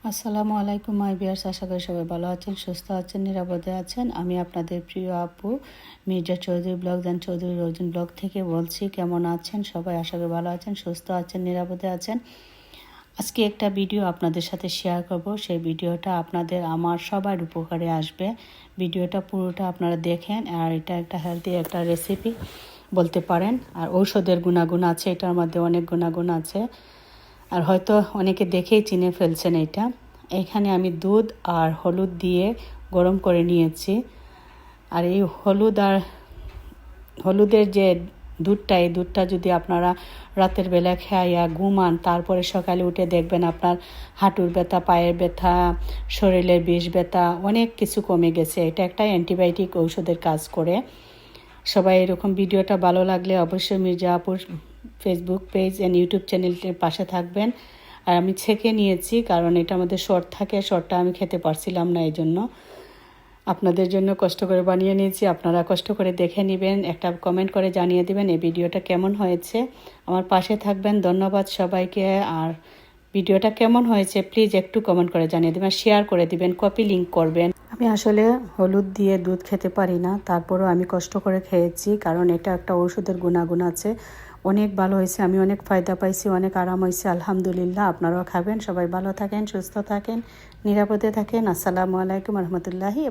আসসালামু আলাইকুম মাই ভিউয়ার্স, আশা করি সবাই ভালো আছেন, সুস্থ আছেন, নিরাপদে আছেন। আমি আপনাদের প্রিয় আপু মির্জা চৌধুরী ব্লগ দেন চৌধুরী রোজন ব্লগ থেকে বলছি। কেমন আছেন সবাই? আশা করি ভালো আছেন, সুস্থ আছেন, নিরাপদে আছেন। আজকে একটা ভিডিও আপনাদের সাথে শেয়ার করব। সেই ভিডিওটা আপনাদের আমার সবার উপকারে আসবে। ভিডিওটা পুরোটা আপনারা দেখেন। আর এটা একটা হেলদি একটা রেসিপি বলতে পারেন। আর ঔষধের গুণাগুণ আছে, এটার মধ্যে অনেক গুণাগুণ আছে। আর হয়তো অনেকে দেখেই চিনে ফেলছেন এটা। এখানে আমি দুধ আর হলুদ দিয়ে গরম করে নিয়েছি। আর এই হলুদের যে দুধটা, এই দুধটা যদি আপনারা রাতের বেলা খাইয়া ঘুমান, তারপরে সকালে উঠে দেখবেন আপনার হাঁটুর ব্যথা, পায়ের ব্যথা, শরীরের বিষ ব্যথা অনেক কিছু কমে গেছে। এটা একটা অ্যান্টিবায়োটিক ঔষধের কাজ করে। সবাই এরকম ভিডিওটা ভালো লাগলে অবশ্যই মির্জা আপুর ফেসবুক পেজ অ্যান্ড ইউটিউব চ্যানেলটির পাশে থাকবেন। আর আমি ছেঁকে নিয়েছি, কারণ এটা আমাদের শর্ট থাকে, শর্টটা আমি খেতে পারছিলাম না, এই জন্য আপনাদের জন্য কষ্ট করে বানিয়ে নিয়েছি। আপনারা কষ্ট করে দেখে নেবেন, একটা কমেন্ট করে জানিয়ে দেবেন এই ভিডিওটা কেমন হয়েছে। আমার পাশে থাকবেন। ধন্যবাদ সবাইকে। আর ভিডিওটা কেমন হয়েছে প্লিজ একটু কমেন্ট করে জানিয়ে দেবেন, শেয়ার করে দিবেন, কপি লিঙ্ক করবেন। আমি আসলে হলুদ দিয়ে দুধ খেতে পারি না, তারপরও আমি কষ্ট করে খেয়েছি, কারণ এটা একটা ঔষধের গুণাগুণ আছে। অনেক ভালো হয়েছে, আমি অনেক ফায়দা পাইছি, অনেক আরাম হয়েছে, আলহামদুলিল্লাহ। আপনারাও খাবেন। সবাই ভালো থাকেন, সুস্থ থাকেন, নিরাপদে থাকেন। আসসালামু আলাইকুম রহমতুল্লাহি।